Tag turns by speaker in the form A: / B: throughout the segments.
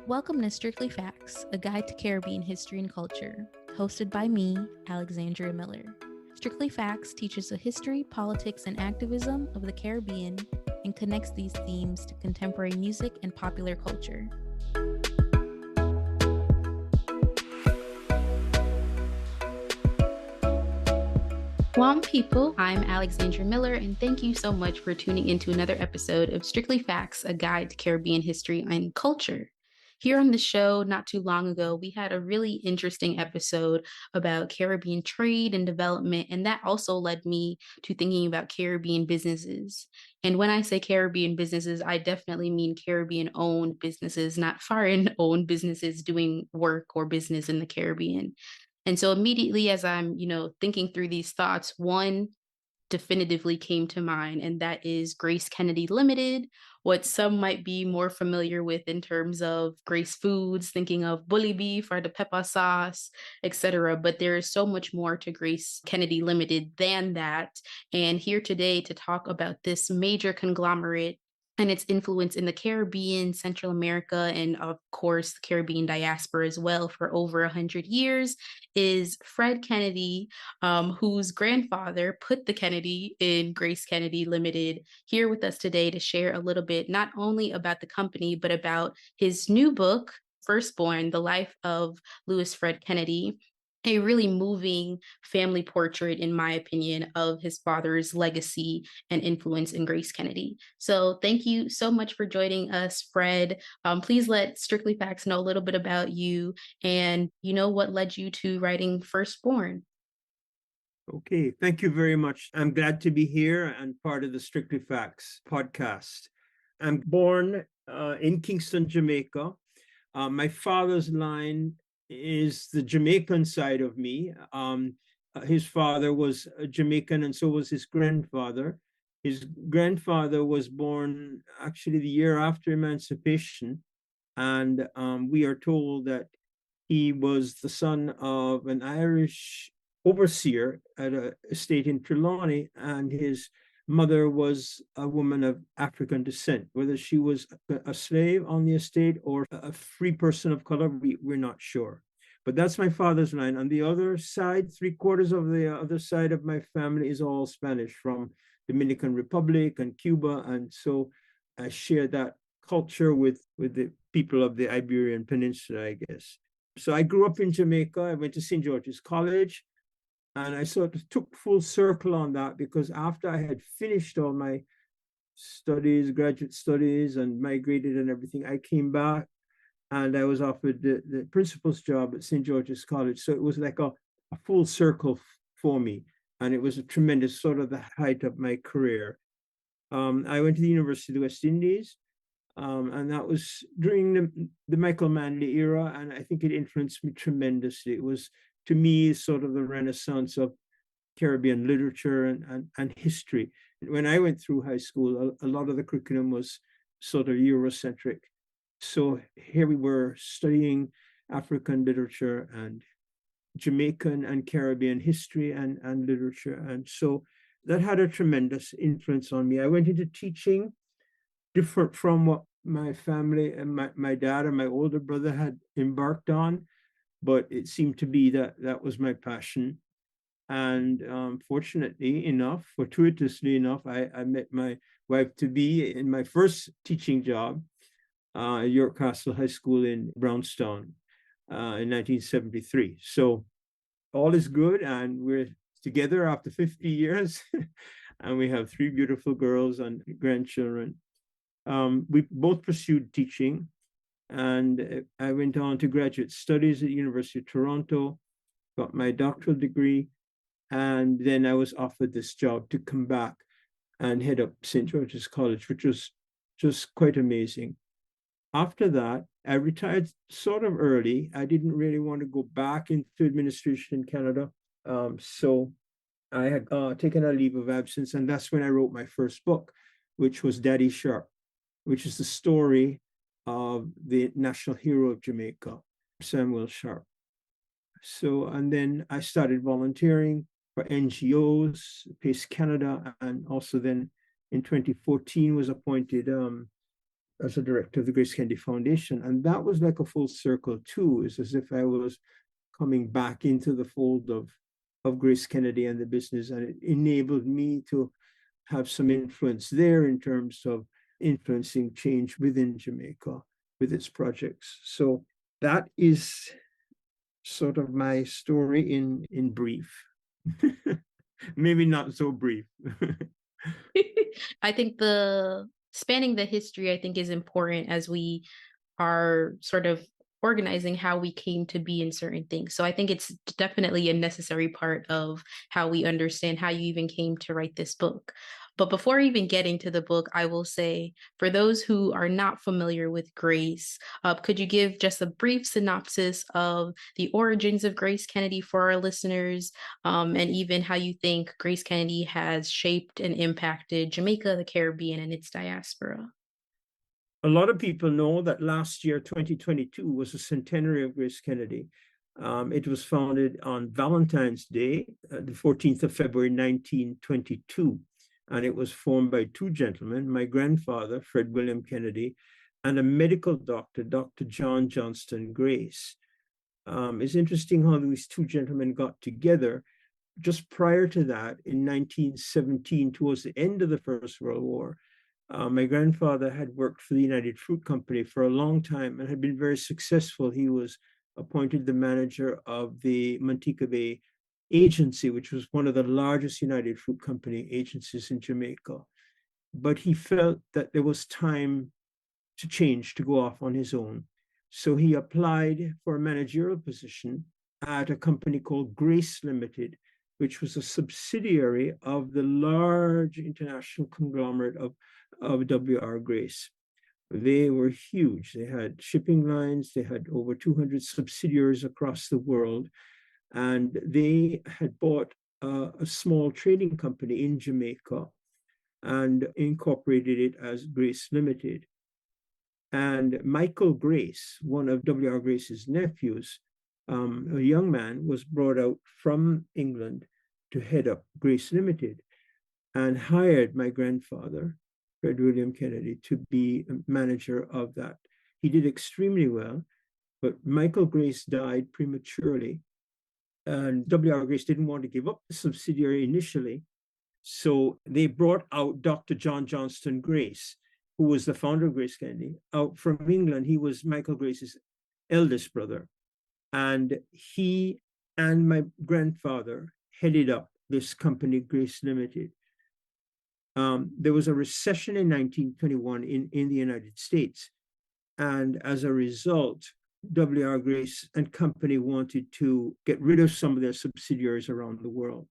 A: Welcome to Strictly Facts, a guide to Caribbean history and culture, hosted by me, Alexandria Miller. Strictly Facts teaches the history, politics, and activism of the Caribbean and connects these themes to contemporary music and popular culture. Welcome, people. I'm Alexandria Miller, and thank you so much for tuning into another episode of Strictly Facts, a guide to Caribbean history and culture. Here on the show, not too long ago, we had a really interesting episode about Caribbean trade and development, and that also led me to thinking about Caribbean businesses. And when I say Caribbean businesses, I definitely mean Caribbean-owned businesses, not foreign-owned businesses doing work or business in the Caribbean. And so immediately as I'm, thinking through these thoughts, one definitively came to mind, and that is GraceKennedy Limited, what some might be more familiar with in terms of Grace Foods, thinking of bully beef or the pepper sauce, etc. But there is so much more to GraceKennedy Limited than that. And here today to talk about this major conglomerate and its influence in the Caribbean, Central America, and of course, the Caribbean diaspora as well for over 100 years is Fred Kennedy, whose grandfather put the Kennedy in GraceKennedy Limited, here with us today to share a little bit, not only about the company, but about his new book, Firstborn, The Life of Louis Fred Kennedy, a really moving family portrait, in my opinion, of his father's legacy and influence in GraceKennedy. So thank you so much for joining us, Fred. Please let Strictly Facts know a little bit about you and, what led you to writing Firstborn.
B: Okay, thank you very much. I'm glad to be here and part of the Strictly Facts podcast. I'm born in Kingston, Jamaica. My father's line is the Jamaican side of me. His father was a Jamaican, and so was his grandfather. His grandfather was born actually the year after emancipation, and we are told that he was the son of an Irish overseer at an estate in Trelawney, and his mother was a woman of African descent. Whether she was a slave on the estate or a free person of color, we're not sure. But that's my father's line. On the other side, 3/4 of the other side of my family is all Spanish, from Dominican Republic and Cuba. And so I share that culture with the people of the Iberian Peninsula, I guess. So I grew up in Jamaica. I went to St. George's College. And I sort of took full circle on that, because after I had finished all my studies, graduate studies, and migrated and everything, I came back and I was offered the principal's job at St. George's College. So it was like a full circle for me. And it was a tremendous sort of the height of my career. I went to the University of the West Indies, and that was during the Michael Manley era. And I think it influenced me tremendously. It was, to me, sort of the renaissance of Caribbean literature and history. When I went through high school, a lot of the curriculum was sort of Eurocentric. So here we were studying African literature and Jamaican and Caribbean history and literature. And so that had a tremendous influence on me. I went into teaching, different from what my family and my dad and my older brother had embarked on. But it seemed to be that was my passion. And fortunately enough, fortuitously enough, I met my wife-to-be in my first teaching job at York Castle High School in Brownstown in 1973. So all is good, and we're together after 50 years, and we have 3 beautiful girls and grandchildren. We both pursued teaching. And I went on to graduate studies at the University of Toronto, got my doctoral degree, and then I was offered this job to come back and head up St. George's College, which was just quite amazing. After that, I retired sort of early. I didn't really want to go back into administration in Canada. So I had taken a leave of absence, and that's when I wrote my first book, which was Daddy Sharpe, which is the story of the national hero of Jamaica, Samuel Sharpe. So, and then I started volunteering for NGOs, Pace Canada, and also then in 2014 was appointed as a director of the GraceKennedy Foundation. And that was like a full circle too. It's as if I was coming back into the fold of Grace Kennedy and the business, and it enabled me to have some influence there in terms of influencing change within Jamaica with its projects. So that is sort of my story in brief. Maybe not so brief.
A: I think the spanning the history, I think, is important as we are sort of organizing how we came to be in certain things. So I think it's definitely a necessary part of how we understand how you even came to write this book. But before even getting to the book, I will say, for those who are not familiar with Grace, could you give just a brief synopsis of the origins of Grace Kennedy for our listeners, and even how you think Grace Kennedy has shaped and impacted Jamaica, the Caribbean, and its diaspora?
B: A lot of people know that last year, 2022, was the centenary of Grace Kennedy. It was founded on Valentine's Day, the 14th of February, 1922. And it was formed by two gentlemen, my grandfather, Fred William Kennedy, and a medical doctor, Dr. John Johnston Grace. It's interesting how these two gentlemen got together. Just prior to that, in 1917, towards the end of the First World War, my grandfather had worked for the United Fruit Company for a long time and had been very successful. He was appointed the manager of the Montego Bay agency, which was one of the largest United Fruit Company agencies in Jamaica. But he felt that there was time to change, to go off on his own. So he applied for a managerial position at a company called Grace Limited, which was a subsidiary of the large international conglomerate of W.R. Grace. They were huge. They had shipping lines. They had over 200 subsidiaries across the world. And they had bought a small trading company in Jamaica and incorporated it as Grace Limited. And Michael Grace, one of W.R. Grace's nephews, a young man, was brought out from England to head up Grace Limited and hired my grandfather, Fred William Kennedy, to be a manager of that. He did extremely well, but Michael Grace died prematurely. And W.R. Grace didn't want to give up the subsidiary initially. So they brought out Dr. John Johnston Grace, who was the founder of Grace Kennedy, out from England. He was Michael Grace's eldest brother. And he and my grandfather headed up this company, Grace Limited. There was a recession in 1921 in the United States. And as a result, W.R. Grace and company wanted to get rid of some of their subsidiaries around the world.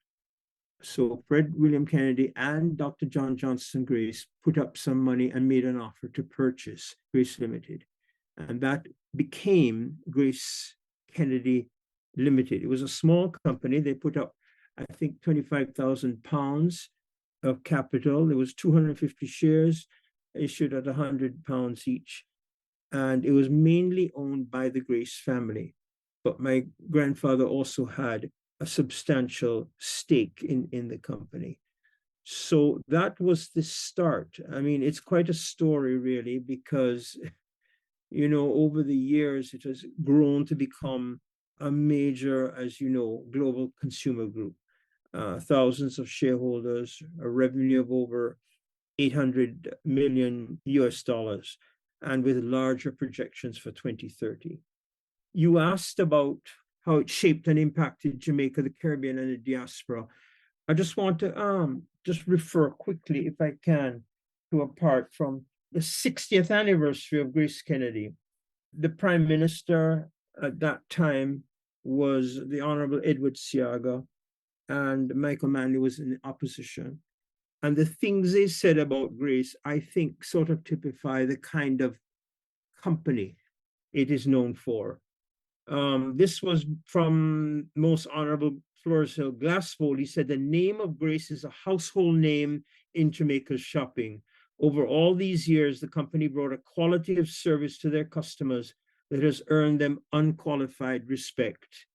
B: So Fred William Kennedy and Dr. John Johnston Grace put up some money and made an offer to purchase Grace Limited. And that became Grace Kennedy Limited. It was a small company. They put up, I think, £25,000 of capital. There was 250 shares issued at £100 each. And it was mainly owned by the Grace family. But my grandfather also had a substantial stake in the company. So that was the start. I mean, it's quite a story, really, because, you know, over the years, it has grown to become a major, as you know, global consumer group. Thousands of shareholders, a revenue of over 800 million US dollars, and with larger projections for 2030. You asked about how it shaped and impacted Jamaica, the Caribbean, and the diaspora. I just want to just refer quickly, if I can, to a part from the 60th anniversary of Grace Kennedy. The Prime Minister at that time was the Honorable Edward Seaga, and Michael Manley was in opposition. And the things they said about Grace, I think, sort of typify the kind of company it is known for. This was from Most Honorable Flores Hill Glassfold. He said, the name of Grace is a household name in Jamaica's shopping. Over all these years, the company brought a quality of service to their customers that has earned them unqualified respect.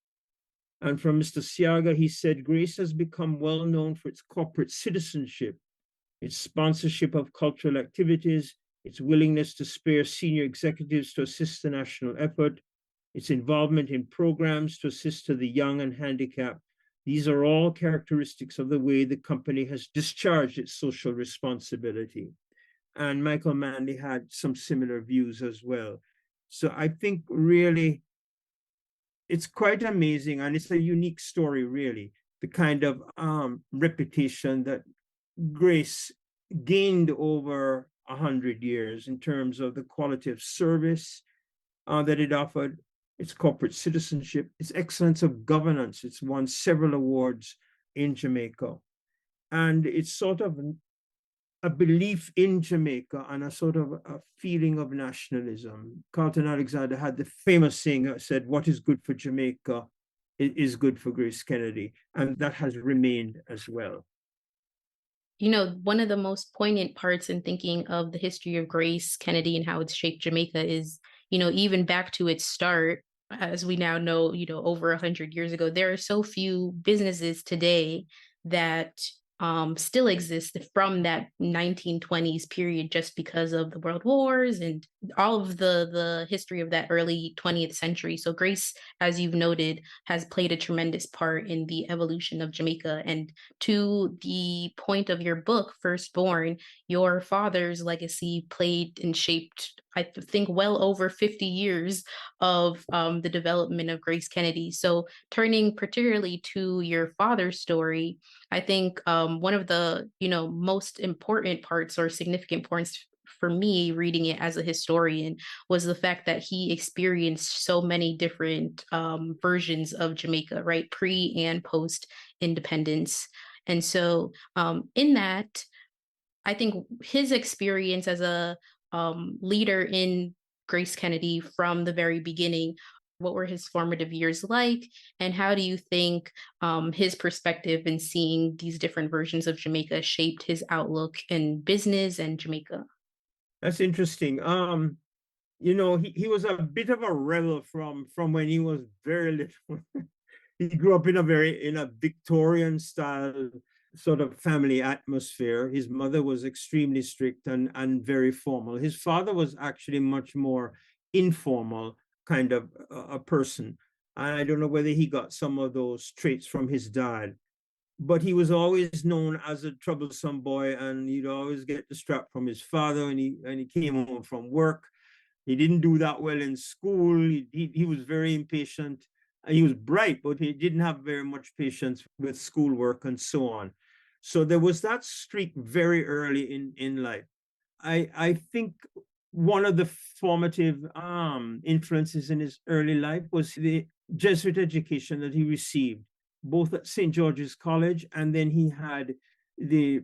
B: And from Mr. Seaga, he said, Grace has become well known for its corporate citizenship, its sponsorship of cultural activities, its willingness to spare senior executives to assist the national effort, its involvement in programs to assist to the young and handicapped. These are all characteristics of the way the company has discharged its social responsibility. And Michael Manley had some similar views as well. So I think really it's quite amazing, and it's a unique story, really, the kind of reputation that Grace gained over 100 years in terms of the quality of service that it offered, its corporate citizenship, its excellence of governance. It's won several awards in Jamaica. And it's sort of a belief in Jamaica and a sort of a feeling of nationalism. Carlton Alexander had the famous saying that said, "What is good for Jamaica is good for Grace Kennedy." And that has remained as well.
A: You know, one of the most poignant parts in thinking of the history of Grace Kennedy and how it's shaped Jamaica is, you know, even back to its start, as we now know, you know, over 100 years ago, there are so few businesses today that still exist from that 1920s period, just because of the world wars and all of the history of that early 20th century. So Grace, as you've noted, has played a tremendous part in the evolution of Jamaica. And to the point of your book, Firstborn, your father's legacy played and shaped, I think, well over 50 years of the development of Grace Kennedy. So turning particularly to your father's story, I think one of the, you know, most important parts or significant points for me reading it as a historian was the fact that he experienced so many different versions of Jamaica, right? Pre and post independence. And so in that, I think his experience as a leader in Grace Kennedy from the very beginning, what were his formative years like? And how do you think his perspective in seeing these different versions of Jamaica shaped his outlook in business and Jamaica?
B: That's interesting. You know, he was a bit of a rebel from when he was very little. He grew up in a Victorian style sort of family atmosphere. His mother was extremely strict and very formal. His father was actually much more informal kind of a person. And I don't know whether he got some of those traits from his dad, but he was always known as a troublesome boy, and he'd always get the strap from his father when he came home from work. He didn't do that well in school. He was very impatient. He was bright, but he didn't have very much patience with schoolwork and so on. So there was that streak very early in life. I think one of the formative influences in his early life was the Jesuit education that he received, both at St. George's College, and then he had the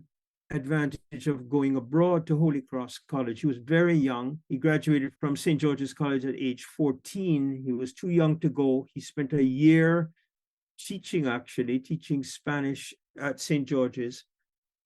B: advantage of going abroad to Holy Cross College. He was very young. He graduated from St. George's College at age 14. He was too young to go. He spent a year teaching Spanish at St. George's,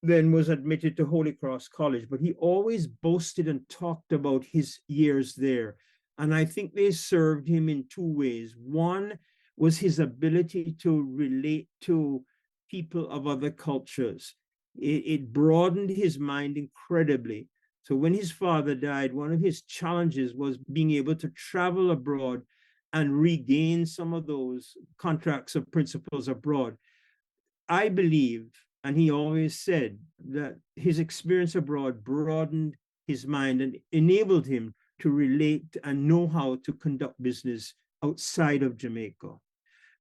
B: then was admitted to Holy Cross College. But he always boasted and talked about his years there. And I think they served him in two ways. One was his ability to relate to people of other cultures. It broadened his mind incredibly. So when his father died, one of his challenges was being able to travel abroad and regain some of those contracts of principles abroad. I believe, and he always said, that his experience abroad broadened his mind and enabled him to relate and know how to conduct business outside of Jamaica.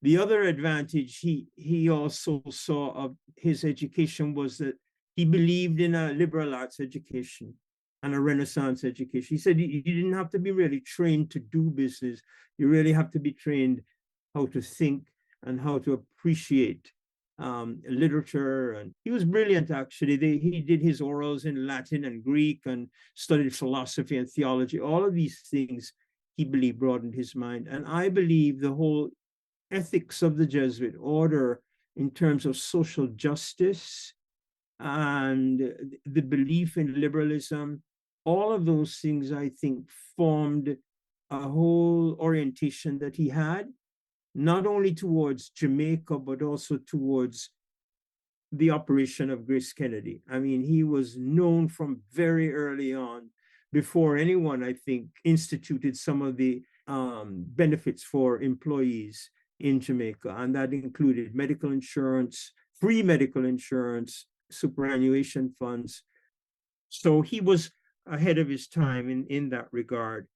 B: The other advantage he also saw of his education was that he believed in a liberal arts education and a Renaissance education. He said you didn't have to be really trained to do business. You really have to be trained how to think and how to appreciate literature. And he was brilliant, actually. He did his orals in Latin and Greek and studied philosophy and theology. All of these things he believed broadened his mind. And I believe the whole ethics of the Jesuit order in terms of social justice and the belief in liberalism, all of those things, I think, formed a whole orientation that he had, not only towards Jamaica, but also towards the operation of Grace Kennedy. I mean, he was known from very early on before anyone, I think, instituted some of the benefits for employees in Jamaica. And that included medical insurance, free medical insurance, superannuation funds. So he was ahead of his time in that regard.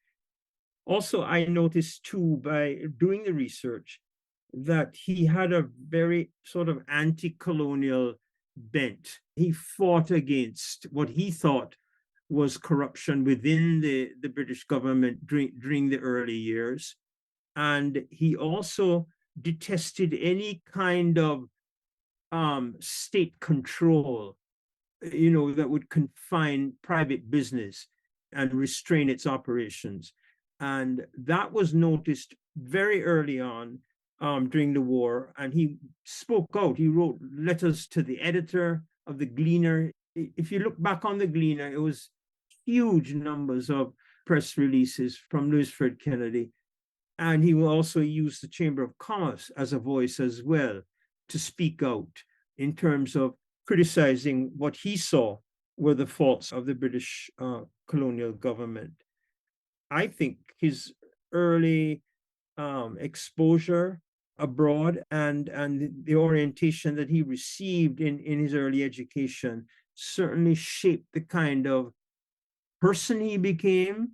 B: Also, I noticed too, by doing the research, that he had a very sort of anti-colonial bent. He fought against what he thought was corruption within the British government during the early years. And he also detested any kind of state control, that would confine private business and restrain its operations. And that was noticed very early on during the war. And he spoke out. He wrote letters to the editor of the Gleaner. If you look back on the Gleaner, it was huge numbers of press releases from Louis Fred Kennedy. And he will also use the Chamber of Commerce as a voice as well to speak out in terms of criticizing what he saw were the faults of the British colonial government. I think his early exposure abroad and the orientation that he received in his early education certainly shaped the kind of person he became.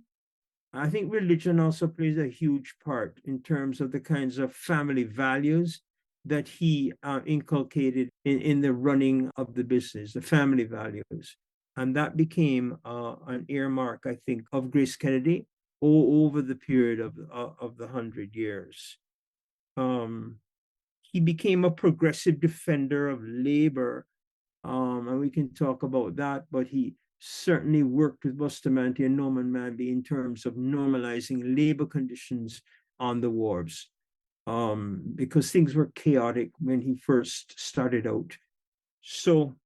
B: I think religion also plays a huge part in terms of the kinds of family values that he inculcated in the running of the business, the family values. And that became an earmark, I think, of Grace Kennedy over the period of the 100 years. He became a progressive defender of labor, and we can talk about that, but he certainly worked with Bustamante and Norman Manley in terms of normalizing labor conditions on the wharves, because things were chaotic when he first started out. So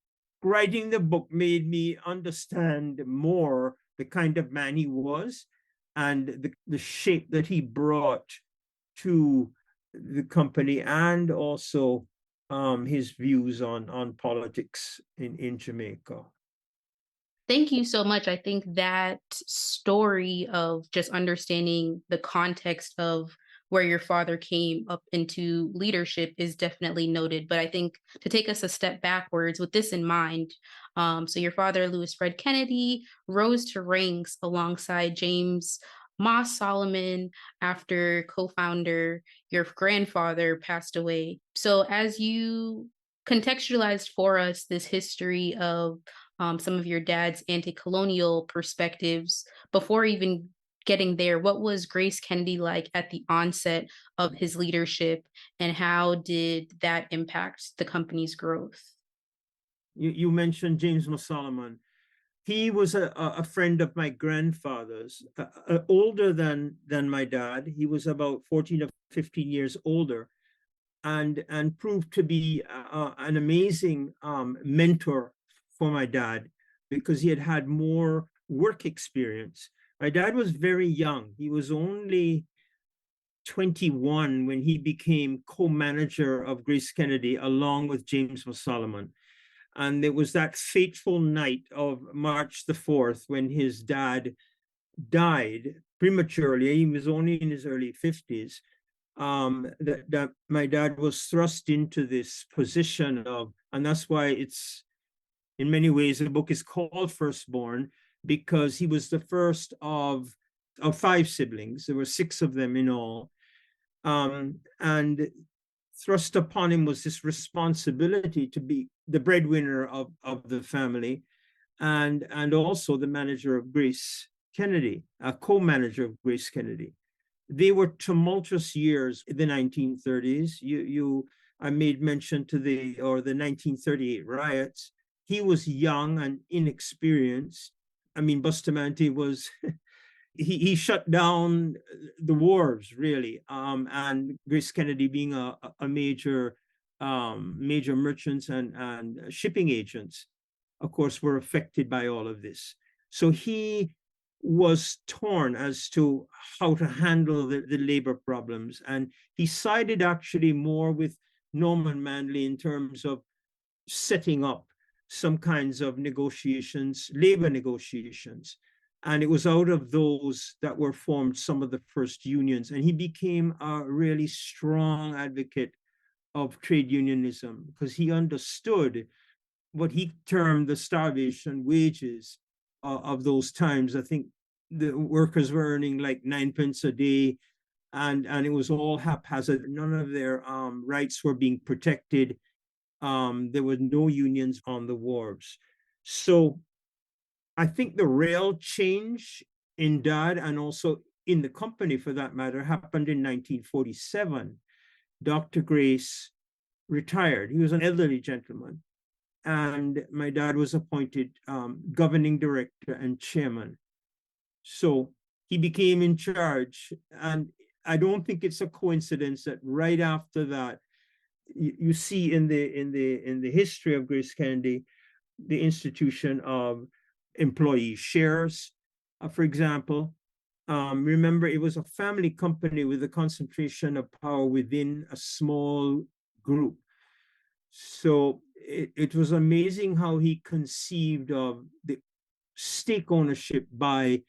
B: writing the book made me understand more the kind of man he was and the shape that he brought to the company, and also his views on politics in Jamaica.
A: Thank you so much. I think that story of just understanding the context of where your father came up into leadership is definitely noted. But I think to take us a step backwards with this in mind, so your father, Louis Fred Kennedy, rose to ranks alongside James Moss Solomon after co-founder, your grandfather passed away. So as you contextualized for us this history of some of your dad's anti-colonial perspectives, before even getting there, what was Grace Kennedy like at the onset of his leadership, and how did that impact the company's growth?
B: You mentioned James Moss Solomon. He was a friend of my grandfather's, older than my dad. He was about 14 or 15 years older, and proved to be an amazing mentor for my dad, because he had more work experience. My dad was very young. He was only 21 when he became co-manager of Grace Kennedy along with James Moss Solomon. And it was that fateful night of March the 4th when his dad died prematurely. He was only in his early 50s. That my dad was thrust into this position of, and that's why it's, in many ways, the book is called Firstborn, because he was the first of 5 siblings. There were 6 of them in all. And thrust upon him was this responsibility to be the breadwinner of the family, and also the manager of Grace Kennedy, a co-manager of Grace Kennedy. They were tumultuous years in the 1930s. I made mention to the 1938 riots. He was young and inexperienced. I mean, Bustamante was he shut down the wharves, really, and Grace Kennedy, being a major merchants and shipping agents, of course, were affected by all of this. So he was torn as to how to handle the labor problems, and he sided actually more with Norman Manley in terms of setting up some kinds of negotiations, labor negotiations. And it was out of those that were formed some of the first unions. And he became a really strong advocate of trade unionism because he understood what he termed the starvation wages of those times. I think the workers were earning like 9 pence a day, and it was all haphazard. None of their rights were being protected. There were no unions on the wharves. So I think the real change in Dad and also in the company, for that matter, happened in 1947. Dr. Grace retired. He was an elderly gentleman. And my dad was appointed governing director and chairman. So he became in charge. And I don't think it's a coincidence that right after that, you see in the history of GraceKennedy, the institution of employee shares, for example. Remember, it was a family company with a concentration of power within a small group. So it was amazing how he conceived of the stake ownership by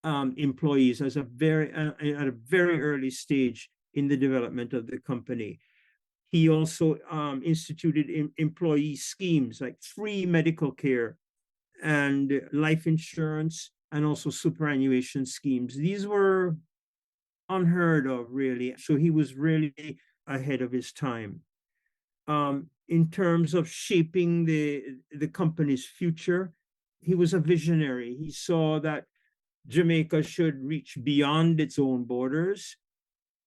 B: employees as at a very early stage in the development of the company. He also instituted employee schemes like free medical care and life insurance and also superannuation schemes. These were unheard of, really. So he was really ahead of his time. In terms of shaping the company's future, he was a visionary. He saw that Jamaica should reach beyond its own borders.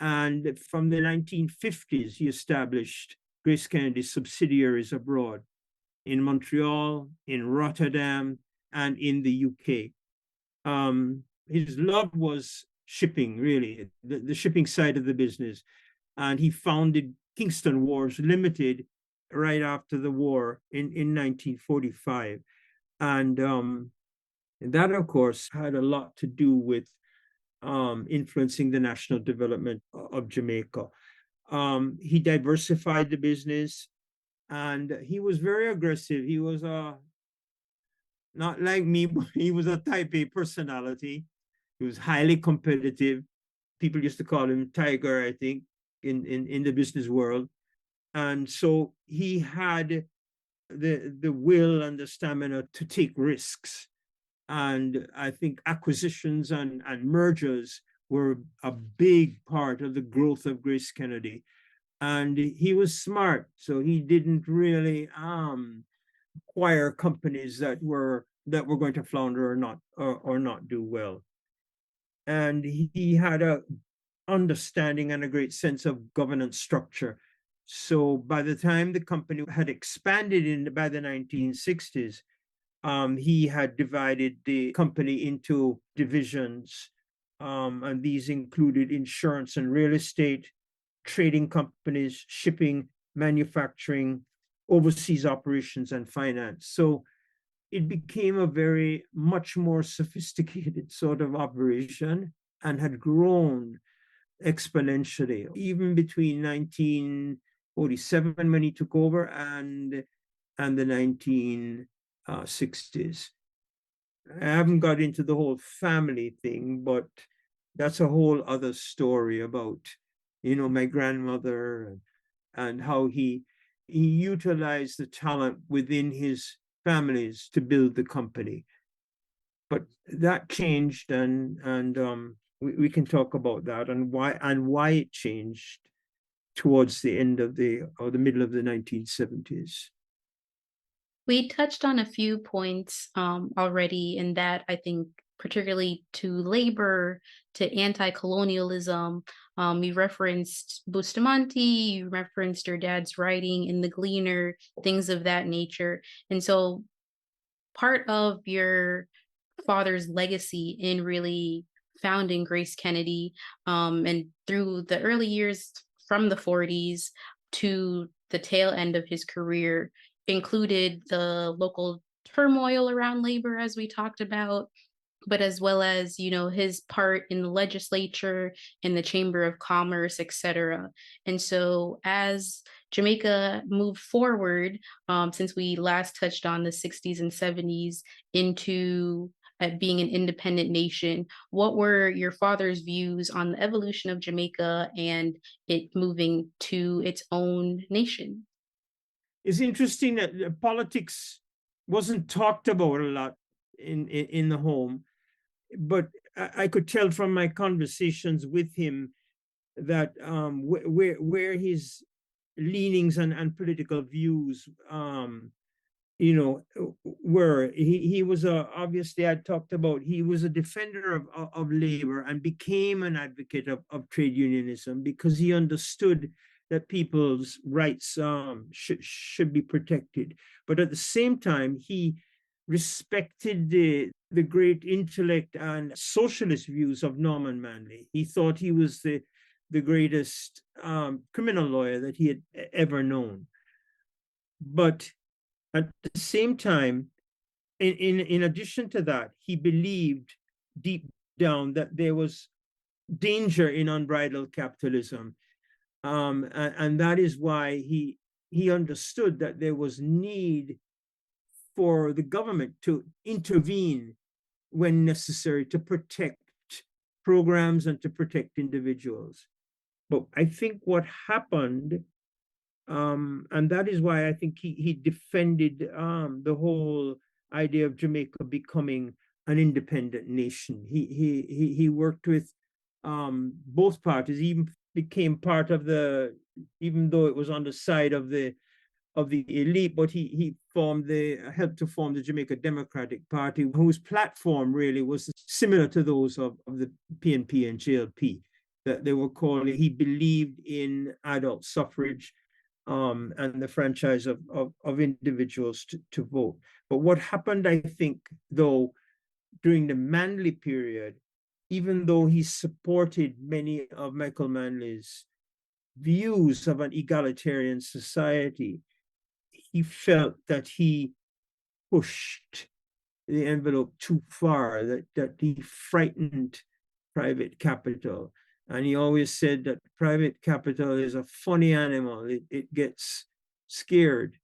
B: And from the 1950s, he established GraceKennedy subsidiaries abroad in Montreal, in Rotterdam, and in the UK. His love was shipping, really, the shipping side of the business. And he founded Kingston Wharves Limited right after the war in 1945. And that, of course, had a lot to do with influencing the national development of Jamaica. He diversified the business, and he was very aggressive. He was not like me, but he was a type A personality. He was highly competitive. People used to call him Tiger, I think, in the business world. And so he had the will and the stamina to take risks. And I think acquisitions and mergers were a big part of the growth of GraceKennedy. And he was smart, so he didn't really acquire companies that were going to flounder or not do well. And he had a understanding and a great sense of governance structure. So by the time the company had expanded by the 1960s, he had divided the company into divisions, and these included insurance and real estate, trading companies, shipping, manufacturing, overseas operations, and finance. So it became a very much more sophisticated sort of operation and had grown exponentially, even between 1947 when he took over and the 1960s. I haven't got into the whole family thing, but that's a whole other story about, my grandmother and how he utilized the talent within his families to build the company. But that changed, and we can talk about that and why it changed towards the end of the middle of the 1970s.
A: We touched on a few points already in that, I think, particularly to labor, to anti-colonialism. You referenced Bustamante, you referenced your dad's writing in The Gleaner, things of that nature. And so part of your father's legacy in really founding GraceKennedy, and through the early years from the 40s to the tail end of his career included the local turmoil around labor, as we talked about, but as well as, his part in the legislature, in the Chamber of Commerce, etc. And so as Jamaica moved forward, since we last touched on the 60s and 70s, into at being an independent nation. What were your father's views on the evolution of Jamaica and it moving to its own nation?
B: It's interesting that politics wasn't talked about a lot in the home, but I could tell from my conversations with him that where his leanings and political views were. He was obviously, I talked about, he was a defender of labor and became an advocate of trade unionism because he understood that people's rights should be protected. But at the same time, he respected the great intellect and socialist views of Norman Manley. He thought he was the greatest criminal lawyer that he had ever known. But at the same time, in addition to that, he believed deep down that there was danger in unbridled capitalism. And that is why he understood that there was need for the government to intervene when necessary to protect programs and to protect individuals. But I think what happened, and that is why I think he defended the whole idea of Jamaica becoming an independent nation. He worked with both parties. He even became part of even though it was on the side of the elite, but he helped to form the Jamaica Democratic Party, whose platform really was similar to those of the PNP and JLP. That they were calling, he believed in adult suffrage and the franchise of individuals to vote. But what happened, I think, though, during the Manley period, even though he supported many of Michael Manley's views of an egalitarian society, he felt that he pushed the envelope too far, that he frightened private capital. And he always said that private capital is a funny animal. It gets scared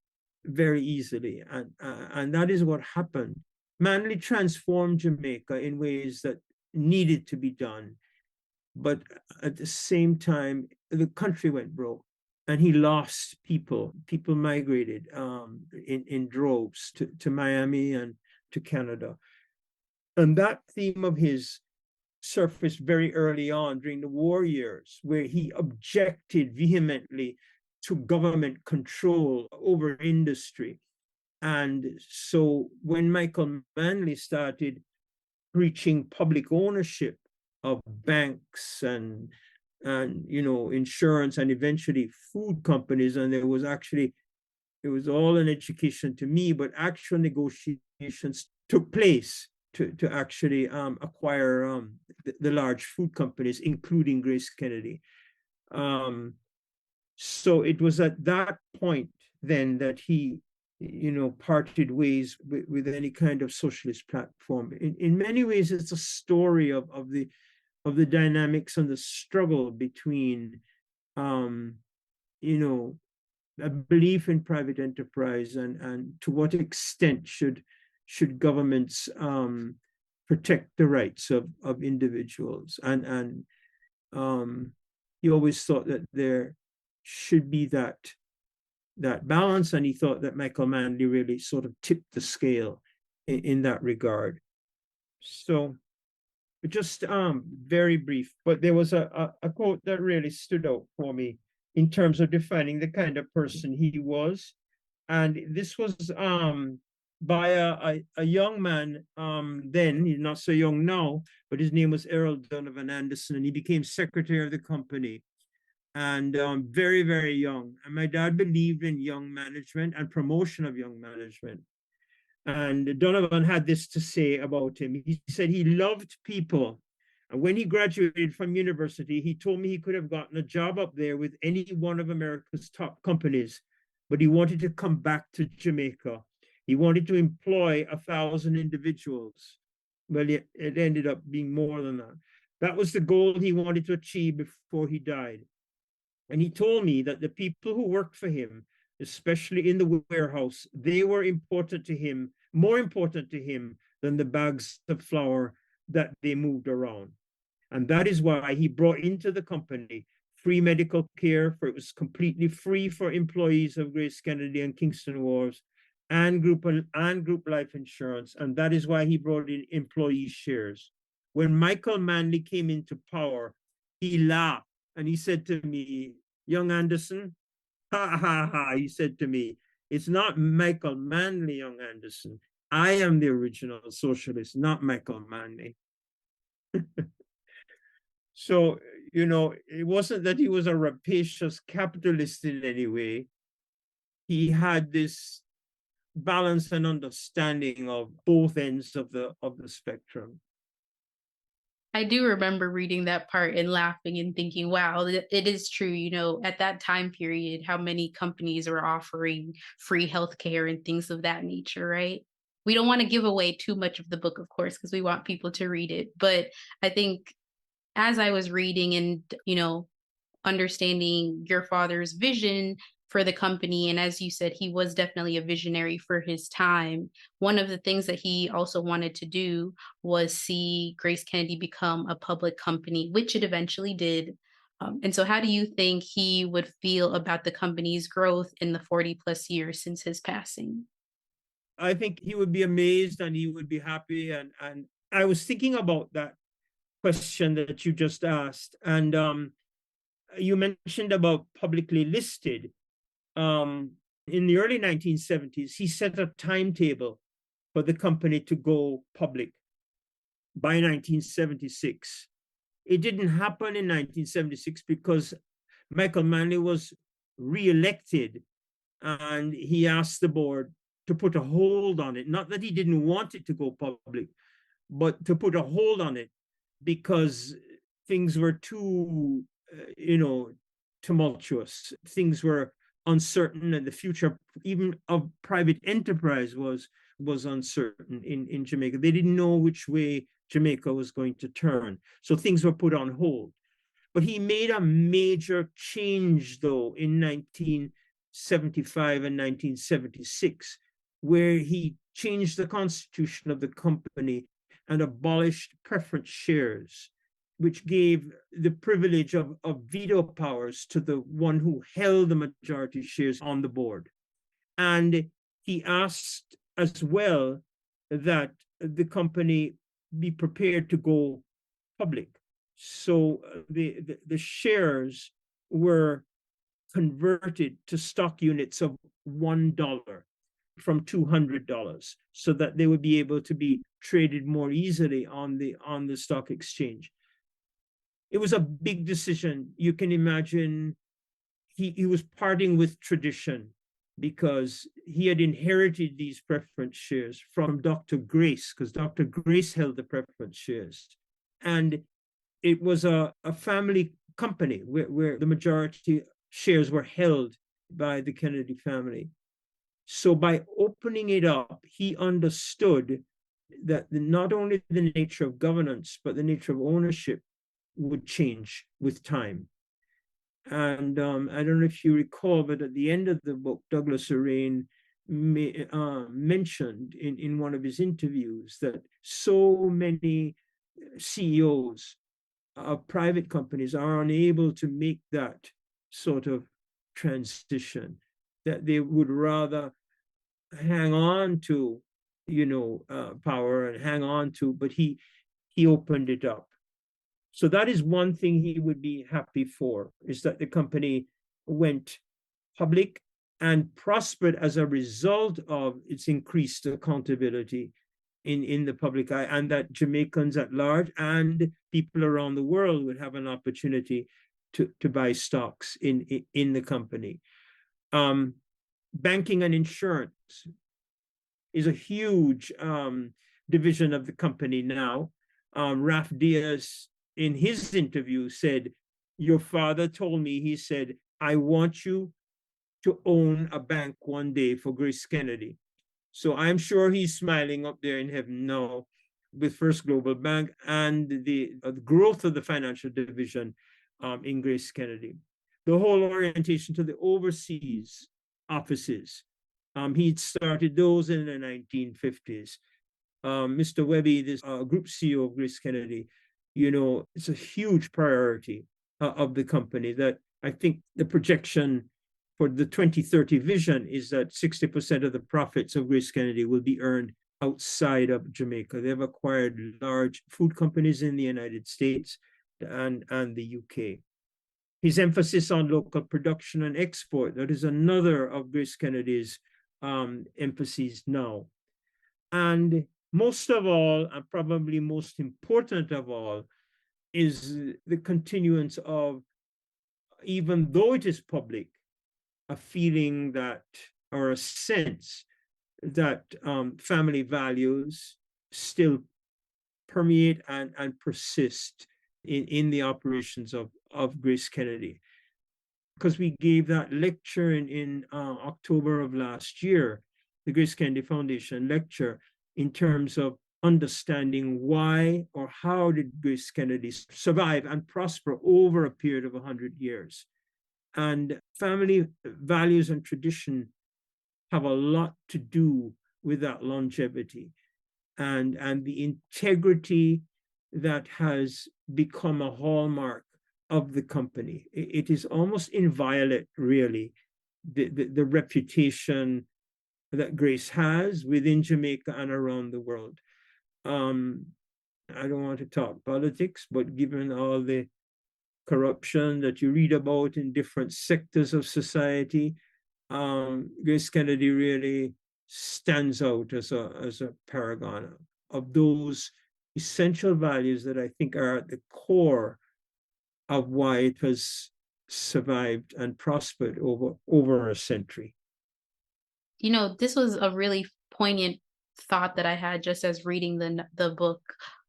B: very easily. And that is what happened. Manley transformed Jamaica in ways that needed to be done. But at the same time, the country went broke and he lost people. People migrated in droves to Miami and to Canada. And that theme of his surfaced very early on during the war years, where he objected vehemently to government control over industry. And so when Michael Manley started preaching public ownership of banks and insurance and eventually food companies, and it was all an education to me, but actual negotiations took place to actually acquire the large food companies, including GraceKennedy. So it was at that point then that he, parted ways with any kind of socialist platform. In many ways, it's a story of the dynamics and the struggle between, a belief in private enterprise and to what extent should governments protect the rights of individuals. And he always thought that there should be that balance, and he thought that Michael Manley really sort of tipped the scale in that regard. So just very brief, but there was a quote that really stood out for me in terms of defining the kind of person he was. And this was by a young man then. He's not so young now, but his name was Errol Donovan Anderson, and he became secretary of the company. And very, very young. And my dad believed in young management and promotion of young management. And Donovan had this to say about him. He said he loved people. And when he graduated from university, he told me he could have gotten a job up there with any one of America's top companies, but he wanted to come back to Jamaica. He wanted to employ 1,000 individuals. Well, it ended up being more than that. That was the goal he wanted to achieve before he died. And he told me that the people who worked for him, especially in the warehouse, they were important to him, more important to him than the bags of flour that they moved around. And that is why he brought into the company free medical care, for it was completely free for employees of GraceKennedy and Kingston Wharves, and group life insurance. And that is why he brought in employee shares. When Michael Manley came into power, he laughed and he said to me, "Young Anderson," ha ha ha, he said to me, "it's not Michael Manley, young Anderson. I am the original socialist, not Michael Manley." So, it wasn't that he was a rapacious capitalist in any way. He had this balance and understanding of both ends of the spectrum.
A: I do remember reading that part and laughing and thinking, wow, it is true. At that time period, how many companies were offering free healthcare and things of that nature, right? We don't want to give away too much of the book, of course, because we want people to read it. But I think as I was reading and, understanding your father's vision for the company. And as you said, he was definitely a visionary for his time. One of the things that he also wanted to do was see GraceKennedy become a public company, which it eventually did. And so, how do you think he would feel about the company's growth in the 40 plus years since his passing?
B: I think he would be amazed and he would be happy. And I was thinking about that question that you just asked. And you mentioned about publicly listed. In the early 1970s, he set a timetable for the company to go public by 1976. It didn't happen in 1976 because Michael Manley was reelected and he asked the board to put a hold on it. Not that he didn't want it to go public, but to put a hold on it because things were too, tumultuous. Things were uncertain, and the future, even of private enterprise, was uncertain in Jamaica. They didn't know which way Jamaica was going to turn, so things were put on hold. But he made a major change, though, in 1975 and 1976, where he changed the constitution of the company and abolished preference shares, which gave the privilege of veto powers to the one who held the majority shares on the board. And he asked as well that the company be prepared to go public. So the shares were converted to stock units of $1 from $200, so that they would be able to be traded more easily on the stock exchange. It was a big decision. You can imagine he was parting with tradition because he had inherited these preference shares from Dr. Grace, because Dr. Grace held the preference shares. And it was a family company where the majority shares were held by the Kennedy family. So by opening it up, he understood that not only the nature of governance, but the nature of ownership would change with time. And I don't know if you recall, but at the end of the book, Douglas Arain mentioned in one of his interviews that so many CEOs of private companies are unable to make that sort of transition, that they would rather hang on to, power and hang on to, but he opened it up. So that is one thing he would be happy for, is that the company went public and prospered as a result of its increased accountability in the public eye, and that Jamaicans at large and people around the world would have an opportunity to buy stocks in the company. Banking and insurance is a huge division of the company now. Raf Diaz, in his interview, said, "Your father told me," he said, "I want you to own a bank one day for GraceKennedy." So I'm sure he's smiling up there in heaven now with First Global Bank and the growth of the financial division in GraceKennedy. The whole orientation to the overseas offices, he'd started those in the 1950s. Mr. Webby, this group CEO of GraceKennedy, you know, it's a huge priority of the company. That I think the projection for the 2030 vision is that 60% of the profits of GraceKennedy will be earned outside of Jamaica. They've acquired large food companies in the United States and the UK. His emphasis on local production and export, that is another of GraceKennedy's emphases now. And most of all, and probably most important of all, is the continuance of, even though it is public, a feeling that, or a sense that family values still permeate and persist in the operations of GraceKennedy. Because we gave that lecture in October of last year, the GraceKennedy Foundation lecture, in terms of understanding why or how did GraceKennedy survive and prosper over a period of 100 years. And family values and tradition have a lot to do with that longevity and the integrity that has become a hallmark of the company. It is almost inviolate, really, the reputation that Grace has within Jamaica and around the world. I don't want to talk politics, but given all the corruption that you read about in different sectors of society, GraceKennedy really stands out as a paragon of those essential values that I think are at the core of why it has survived and prospered over a century.
A: You know, this was a really poignant thought that I had just as reading the book,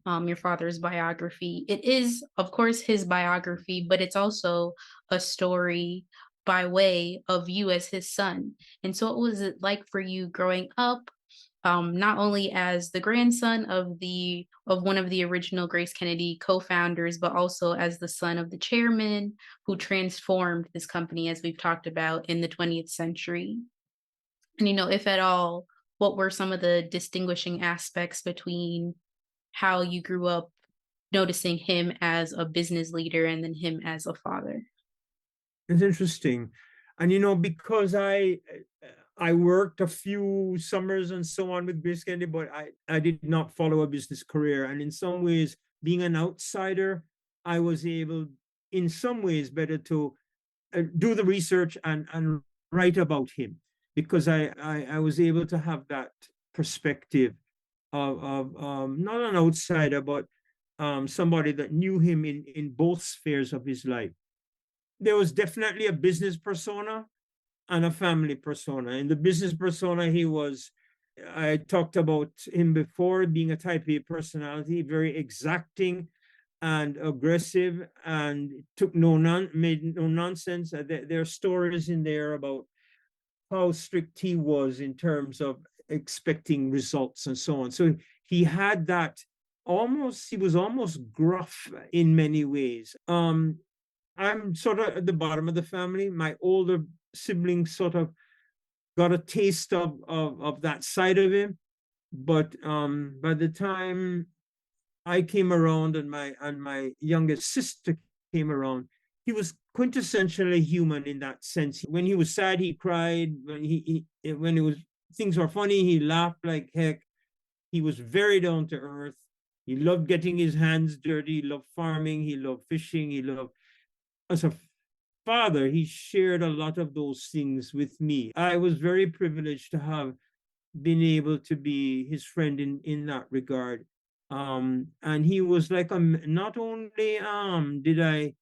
A: your father's biography. It is, of course, his biography, but it's also a story by way of you as his son. And so, what was it like for you growing up, not only as the grandson of one of the original GraceKennedy co-founders, but also as the son of the chairman who transformed this company, as we've talked about, in the 20th century? And, you know, if at all, what were some of the distinguishing aspects between how you grew up noticing him as a business leader and then him as a father?
B: It's interesting. And, you know, because I worked a few summers and so on with GraceKennedy, but I did not follow a business career. And in some ways, being an outsider, I was able, in some ways, better to do the research and write about him, because I was able to have that perspective of not an outsider, but somebody that knew him in both spheres of his life. There was definitely a business persona and a family persona. In the business persona, I talked about him before, being a type A personality, very exacting and aggressive, and made no nonsense. There are stories in there about how strict he was in terms of expecting results and so on. So he had that he was almost gruff in many ways. I'm sort of at the bottom of the family. My older siblings sort of got a taste of that side of him. But by the time I came around and my youngest sister came around, he was quintessentially human in that sense. When he was sad, he cried. When things were funny, he laughed like heck. He was very down to earth. He loved getting his hands dirty. He loved farming. He loved fishing. As a father, he shared a lot of those things with me. I was very privileged to have been able to be his friend in that regard. And he was like, not only did I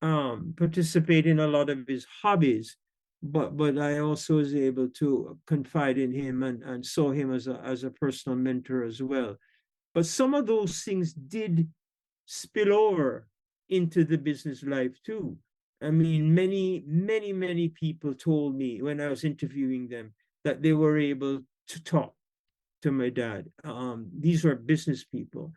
B: participate in a lot of his hobbies, but I also was able to confide in him and saw him as a personal mentor as well. But some of those things did spill over into the business life too. I mean, many people told me when I was interviewing them that they were able to talk to my dad. These were business people.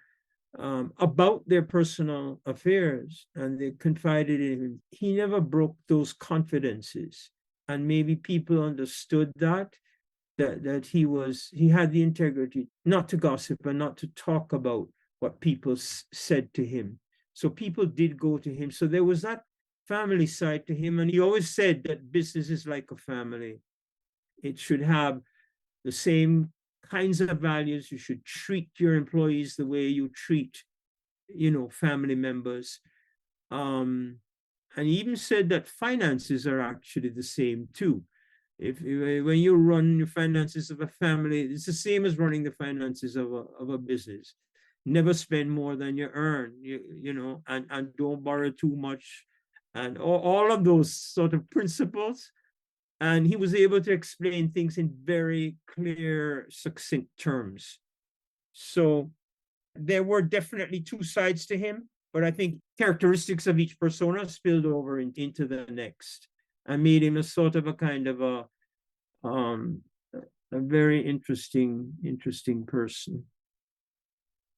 B: About their personal affairs, and they confided in him. He never broke those confidences, and maybe people understood that, that he had the integrity not to gossip and not to talk about what people said to him. So people did go to him. So there was that family side to him. And he always said that business is like a family. It should have the same kinds of values. You should treat your employees the way you treat, family members. And he even said that finances are actually the same too. If when you run your finances of a family, it's the same as running the finances of a business. Never spend more than you earn, and don't borrow too much, and all of those sort of principles. And he was able to explain things in very clear, succinct terms. So there were definitely two sides to him, but I think characteristics of each persona spilled over into the next and made him a sort of a kind of a very interesting person.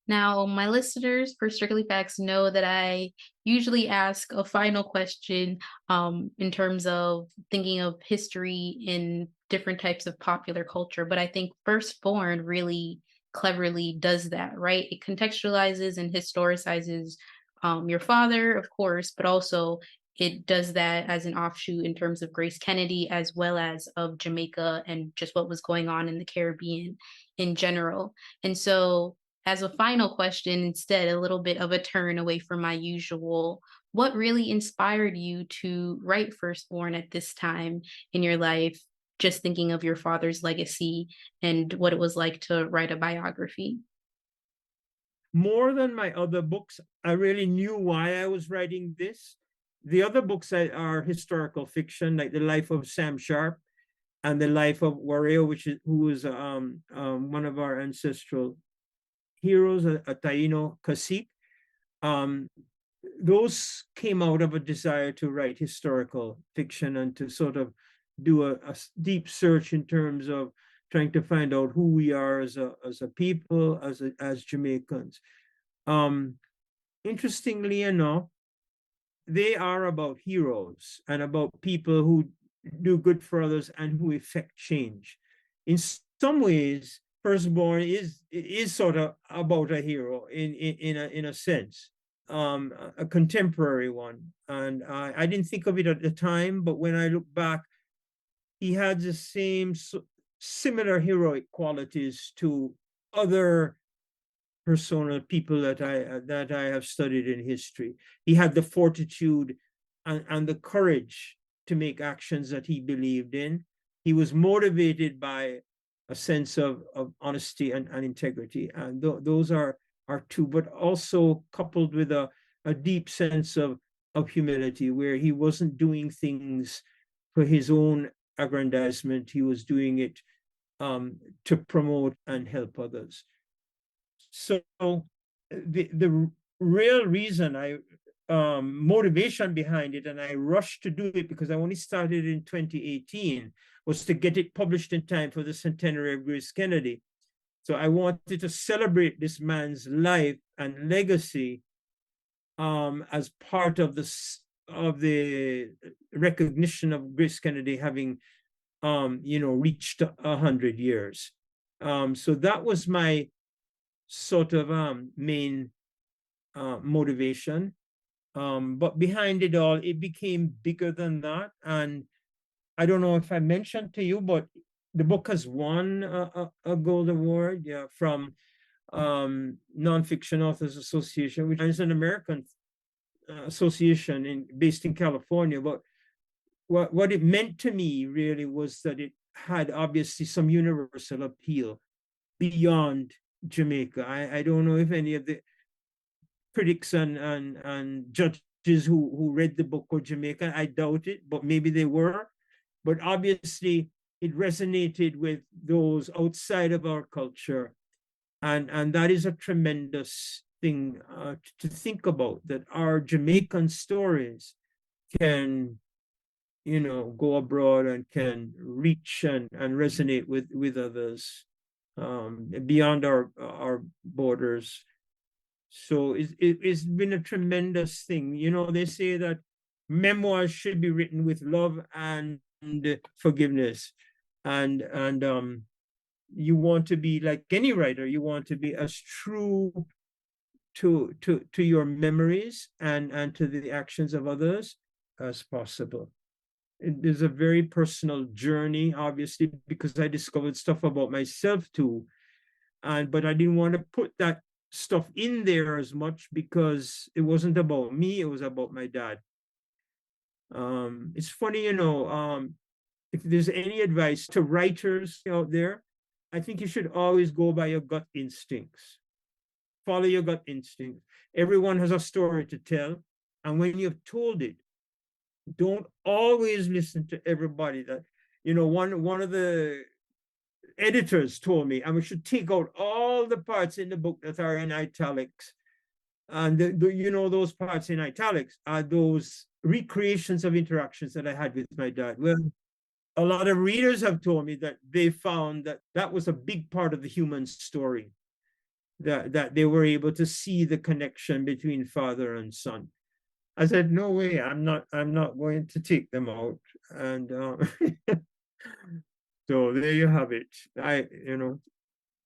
A: Now, my listeners for Strictly Facts know that I usually ask a final question in terms of thinking of history in different types of popular culture. But I think Firstborn really cleverly does that, right? It contextualizes and historicizes your father, of course, but also it does that as an offshoot in terms of GraceKennedy as well as of Jamaica and just what was going on in the Caribbean in general. And so as a final question, instead, a little bit of a turn away from my usual, what really inspired you to write Firstborn at this time in your life? Just thinking of your father's legacy and what it was like to write a biography.
B: More than my other books, I really knew why I was writing this. The other books are historical fiction, like the life of Sam Sharpe and the life of Huareo, who was one of our ancestral heroes, a Taino cacique. Those came out of a desire to write historical fiction and to sort of do a deep search in terms of trying to find out who we are as a people, as Jamaicans. Interestingly enough, they are about heroes and about people who do good for others and who effect change. In some ways, Firstborn is sort of about a hero in a sense, a contemporary one. And I didn't think of it at the time, but when I look back, he had the same similar heroic qualities to other persona people that I have studied in history. He had the fortitude and the courage to make actions that he believed in. He was motivated by a sense of honesty and integrity. And those are two, but also coupled with a deep sense of humility, where he wasn't doing things for his own aggrandizement. He was doing it to promote and help others. So the real reason motivation behind it, and I rushed to do it because I only started in 2018, was to get it published in time for the centenary of GraceKennedy. So I wanted to celebrate this man's life and legacy as part of the recognition of GraceKennedy having reached 100 years. So that was my sort of main motivation. But behind it all, it became bigger than that. And I don't know if I mentioned to you, but the book has won a gold award, from Nonfiction Authors Association, which is an American association based in California. But what it meant to me really was that it had obviously some universal appeal beyond Jamaica. I don't know if any of the critics and judges who read the book were Jamaican. I doubt it, but maybe they were. But obviously, it resonated with those outside of our culture. And that is a tremendous thing to think about, that our Jamaican stories can, go abroad and can reach and resonate with others beyond our borders. So it's been a tremendous thing. They say that memoirs should be written with love and forgiveness. and you want to be like any writer. You want to be as true to your memories and to the actions of others as possible. It is a very personal journey, obviously, because I discovered stuff about myself too. But I didn't want to put that stuff in there as much because it wasn't about me, it was about my dad. It's funny, if there's any advice to writers out there, I think you should always go by your gut instincts. Follow your gut instinct. Everyone has a story to tell. And when you've told it, don't always listen to everybody. That, one of the editors told me I should take out all the parts in the book that are in italics. And those parts in italics are those recreations of interactions that I had with my dad. Well, a lot of readers have told me that they found that was a big part of the human story, that they were able to see the connection between father and son. I said, no way, I'm not going to take them out. And so there you have it.
A: I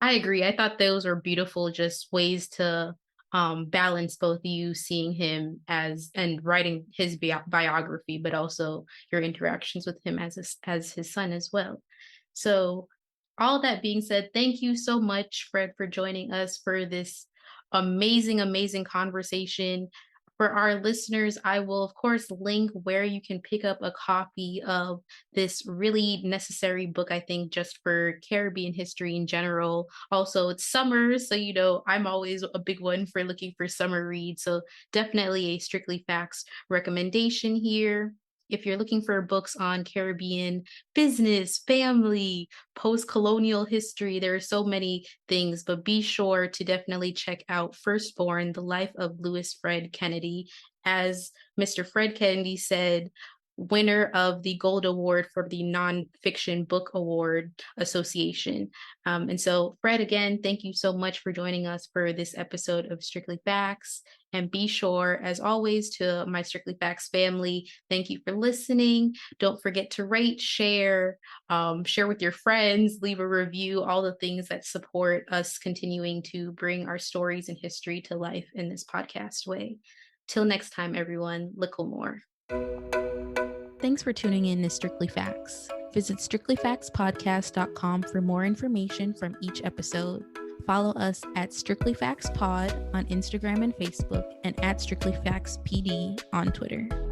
A: agree. I thought those were beautiful, just ways to balance both you seeing him as and writing his biography, but also your interactions with him as his son as well. So, all that being said, thank you so much, Fred, for joining us for this amazing conversation. For our listeners, I will, of course, link where you can pick up a copy of this really necessary book, I think, just for Caribbean history in general. Also, it's summer, so, I'm always a big one for looking for summer reads. So definitely a Strictly Facts recommendation here. If you're looking for books on Caribbean business, family, post-colonial history, there are so many things, but be sure to definitely check out Firstborn, The Life of Louis Fred Kennedy. As Mr. Fred Kennedy said, winner of the Gold Award for the Nonfiction Book Award Association. And so, Fred, again, thank you so much for joining us for this episode of Strictly Facts. And be sure, as always, to my Strictly Facts family, thank you for listening. Don't forget to rate, share with your friends, leave a review, all the things that support us continuing to bring our stories and history to life in this podcast way. Till next time, everyone, little more. Thanks for tuning in to Strictly Facts. Visit strictlyfactspodcast.com for more information from each episode. Follow us at Strictly Facts Pod on Instagram and Facebook, and at Strictly Facts PD on Twitter.